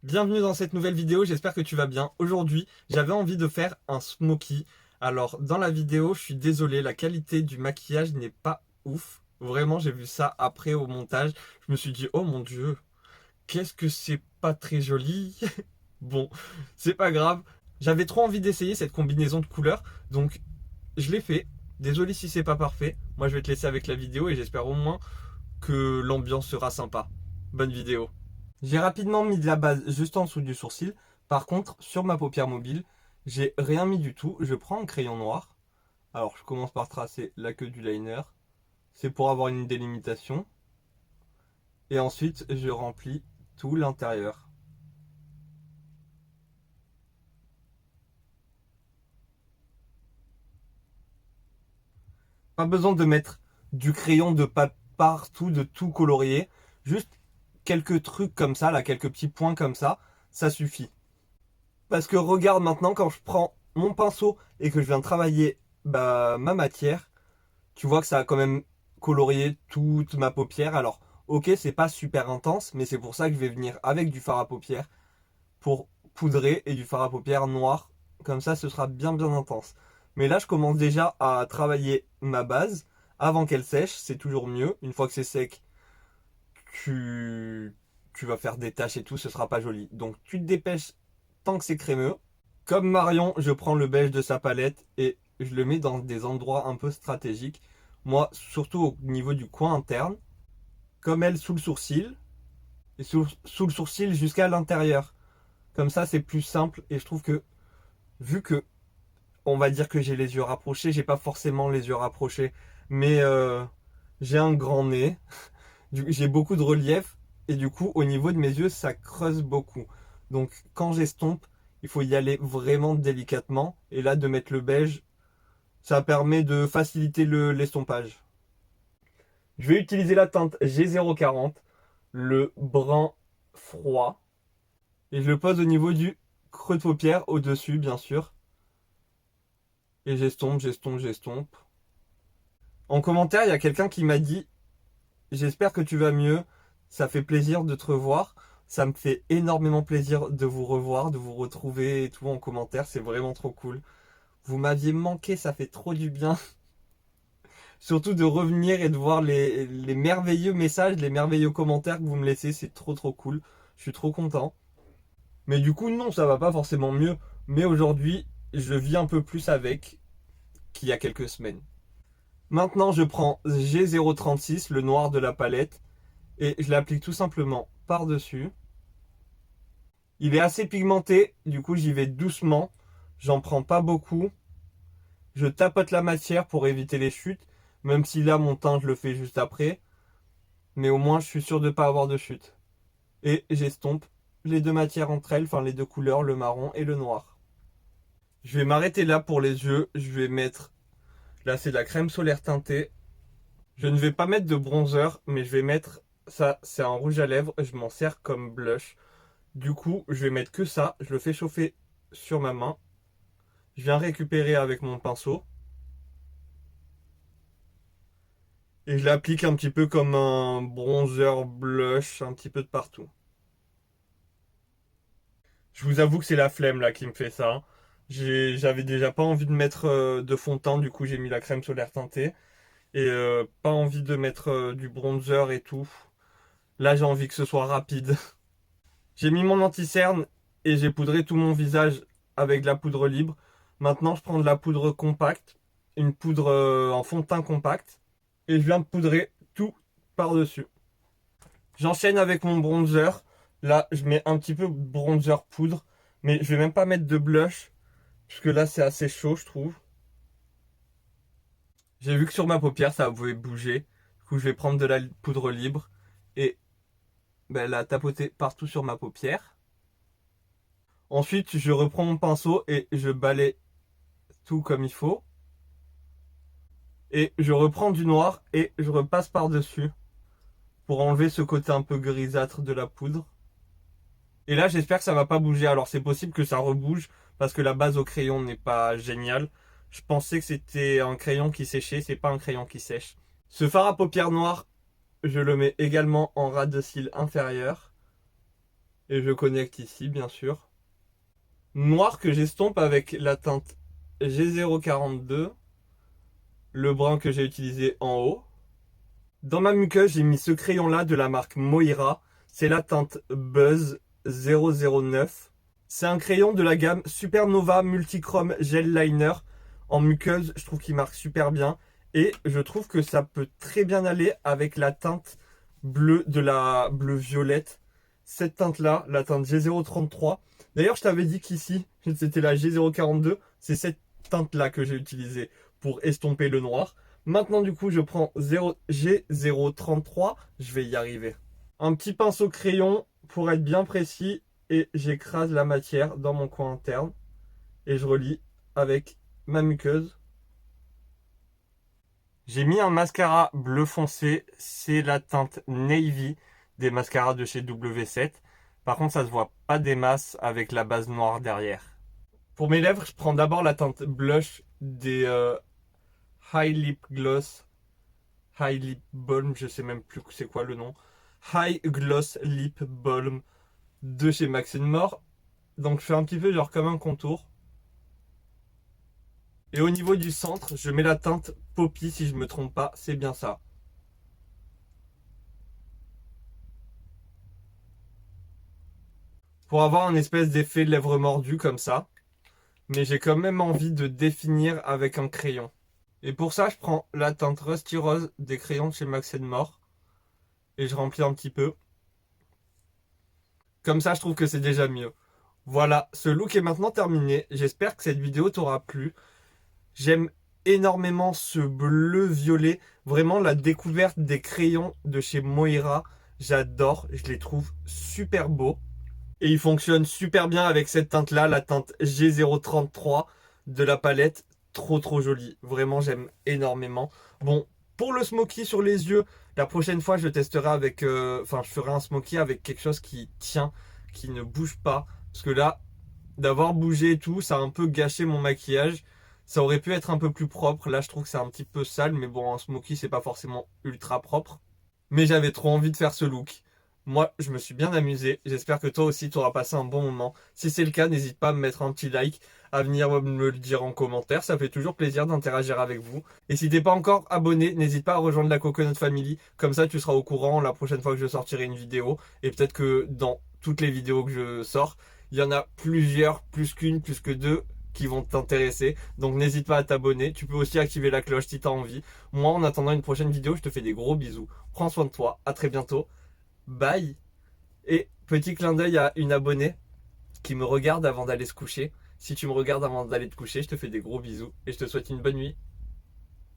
Bienvenue dans cette nouvelle vidéo, j'espère que tu vas bien. Aujourd'hui, j'avais envie de faire un smoky. Alors, dans la vidéo, je suis désolé, la qualité du maquillage n'est pas ouf. Vraiment, j'ai vu ça après au montage. Je me suis dit, oh mon Dieu, qu'est-ce que c'est pas très joli. Bon, c'est pas grave. J'avais trop envie d'essayer cette combinaison de couleurs, donc je l'ai fait. Désolé si c'est pas parfait. Moi, je vais te laisser avec la vidéo et j'espère au moins que l'ambiance sera sympa. Bonne vidéo. J'ai rapidement mis de la base juste en dessous du sourcil. Par contre, sur ma paupière mobile, j'ai rien mis du tout. Je prends un crayon noir. Alors, je commence par tracer la queue du liner. C'est pour avoir une délimitation. Et ensuite, je remplis tout l'intérieur. Pas besoin de mettre du crayon de partout, de tout colorier. Juste quelques trucs comme ça, là, quelques petits points comme ça suffit. Parce que regarde maintenant, quand je prends mon pinceau et que je viens travailler ma matière, tu vois que ça a quand même colorié toute ma paupière. Alors, ok, c'est pas super intense, mais c'est pour ça que je vais venir avec du fard à paupières pour poudrer et du fard à paupières noir. Comme ça, ce sera bien bien intense. Mais là, je commence déjà à travailler ma base avant qu'elle sèche. C'est toujours mieux. Une fois que c'est sec, tu, tu vas faire des taches et tout, ce sera pas joli. Donc, tu te dépêches tant que c'est crémeux. Comme Marion, je prends le beige de sa palette et je le mets dans des endroits un peu stratégiques. Moi, surtout au niveau du coin interne, comme elle sous le sourcil, et sous le sourcil jusqu'à l'intérieur. Comme ça, c'est plus simple et je trouve que, vu que, on va dire que j'ai les yeux rapprochés, j'ai pas forcément les yeux rapprochés, mais j'ai un grand nez, j'ai beaucoup de relief et du coup, au niveau de mes yeux, ça creuse beaucoup. Donc, quand j'estompe, il faut y aller vraiment délicatement et là, de mettre le beige, ça permet de faciliter l'estompage. Je vais utiliser la teinte G040, le brun froid, et je le pose au niveau du creux de paupière, au-dessus bien sûr. Et j'estompe, j'estompe, j'estompe. En commentaire, il y a quelqu'un qui m'a dit: j'espère que tu vas mieux, ça fait plaisir de te revoir. Ça me fait énormément plaisir de vous revoir, de vous retrouver et tout en commentaire, c'est vraiment trop cool. Vous m'aviez manqué, ça fait trop du bien. Surtout de revenir et de voir les merveilleux messages, les merveilleux commentaires que vous me laissez, c'est trop trop cool. Je suis trop content. Mais du coup, non, ça va pas forcément mieux. Mais aujourd'hui, je vis un peu plus avec qu'il y a quelques semaines. Maintenant, je prends G036, le noir de la palette, et je l'applique tout simplement par-dessus. Il est assez pigmenté, du coup j'y vais doucement. J'en prends pas beaucoup. Je tapote la matière pour éviter les chutes, même si là mon teint je le fais juste après. Mais au moins je suis sûr de ne pas avoir de chute. Et j'estompe les deux matières entre elles, enfin les deux couleurs, le marron et le noir. Je vais m'arrêter là pour les yeux. Je vais mettre, là c'est de la crème solaire teintée. Je ne vais pas mettre de bronzer, mais je vais mettre, ça c'est un rouge à lèvres, je m'en sers comme blush. Du coup, je vais mettre que ça, je le fais chauffer sur ma main. Je viens récupérer avec mon pinceau. Et je l'applique un petit peu comme un bronzer blush, un petit peu de partout. Je vous avoue que c'est la flemme là qui me fait ça. J'avais déjà pas envie de mettre de fond de teint, du coup j'ai mis la crème solaire teintée. Et pas envie de mettre du bronzer et tout. Là j'ai envie que ce soit rapide. J'ai mis mon anti-cerne et j'ai poudré tout mon visage avec de la poudre libre. Maintenant je prends de la poudre compacte, une poudre en fond de teint compact. Et je viens de poudrer tout par-dessus. J'enchaîne avec mon bronzer. Là, je mets un petit peu de bronzer poudre. Mais je vais même pas mettre de blush. Puisque là, c'est assez chaud, je trouve. J'ai vu que sur ma paupière, ça pouvait bouger. Du coup, je vais prendre de la poudre libre. Et la tapoter partout sur ma paupière. Ensuite, je reprends mon pinceau et je balaye tout comme il faut. Et je reprends du noir et je repasse par-dessus. Pour enlever ce côté un peu grisâtre de la poudre. Et là, j'espère que ça va pas bouger. Alors, c'est possible que ça rebouge parce que la base au crayon n'est pas géniale. Je pensais que c'était un crayon qui séchait, c'est pas un crayon qui sèche. Ce fard à paupières noir, je le mets également en ras de cils inférieur. Et je connecte ici, bien sûr. Noir que j'estompe avec la teinte G042, le brun que j'ai utilisé en haut. Dans ma muqueuse, j'ai mis ce crayon-là de la marque Moira. C'est la teinte Buzz 009. C'est un crayon de la gamme Supernova Multichrome Gel Liner. En muqueuse, je trouve qu'il marque super bien. Et je trouve que ça peut très bien aller avec la teinte bleue de la bleu violette. Cette teinte-là, la teinte G033. D'ailleurs, je t'avais dit qu'ici, c'était la G042. C'est cette teinte-là que j'ai utilisée pour estomper le noir. Maintenant, du coup, je prends G033. Je vais y arriver. Un petit pinceau crayon pour être bien précis et j'écrase la matière dans mon coin interne et je relie avec ma muqueuse. J'ai mis un mascara bleu foncé, c'est la teinte Navy des mascaras de chez W7. Par contre, ça se voit pas des masses avec la base noire derrière. Pour mes lèvres, je prends d'abord la teinte blush des High Lip Gloss, High Lip Balm, je sais même plus c'est quoi le nom. High Gloss Lip Balm de chez Max More. Donc je fais un petit peu genre comme un contour. Et au niveau du centre, je mets la teinte Poppy si je me trompe pas, c'est bien ça. Pour avoir un espèce d'effet lèvres mordues comme ça. Mais j'ai quand même envie de définir avec un crayon. Et pour ça, je prends la teinte Rusty Rose des crayons de chez Max More. Et je remplis un petit peu. Comme ça, je trouve que c'est déjà mieux. Voilà, ce look est maintenant terminé. J'espère que cette vidéo t'aura plu. J'aime énormément ce bleu-violet. Vraiment, la découverte des crayons de chez Moira. J'adore, je les trouve super beaux. Et ils fonctionnent super bien avec cette teinte-là, la teinte G033 de la palette. Trop trop jolie. Vraiment, j'aime énormément. Bon, pour le smoky sur les yeux, la prochaine fois, je testerai avec... Enfin, je ferai un smoky avec quelque chose qui tient, qui ne bouge pas. Parce que là, d'avoir bougé et tout, ça a un peu gâché mon maquillage. Ça aurait pu être un peu plus propre. Là, je trouve que c'est un petit peu sale. Mais bon, un smoky, c'est pas forcément ultra propre. Mais j'avais trop envie de faire ce look. Moi, je me suis bien amusé. J'espère que toi aussi, tu auras passé un bon moment. Si c'est le cas, n'hésite pas à me mettre un petit like, à venir me le dire en commentaire. Ça fait toujours plaisir d'interagir avec vous. Et si t'es pas encore abonné, n'hésite pas à rejoindre la Coconut Family. Comme ça, tu seras au courant la prochaine fois que je sortirai une vidéo. Et peut-être que dans toutes les vidéos que je sors, il y en a plusieurs, plus qu'une, plus que deux, qui vont t'intéresser. Donc n'hésite pas à t'abonner. Tu peux aussi activer la cloche si tu as envie. Moi, en attendant une prochaine vidéo, je te fais des gros bisous. Prends soin de toi. À très bientôt. Bye. Et petit clin d'œil à une abonnée qui me regarde avant d'aller se coucher. Si tu me regardes avant d'aller te coucher, je te fais des gros bisous et je te souhaite une bonne nuit.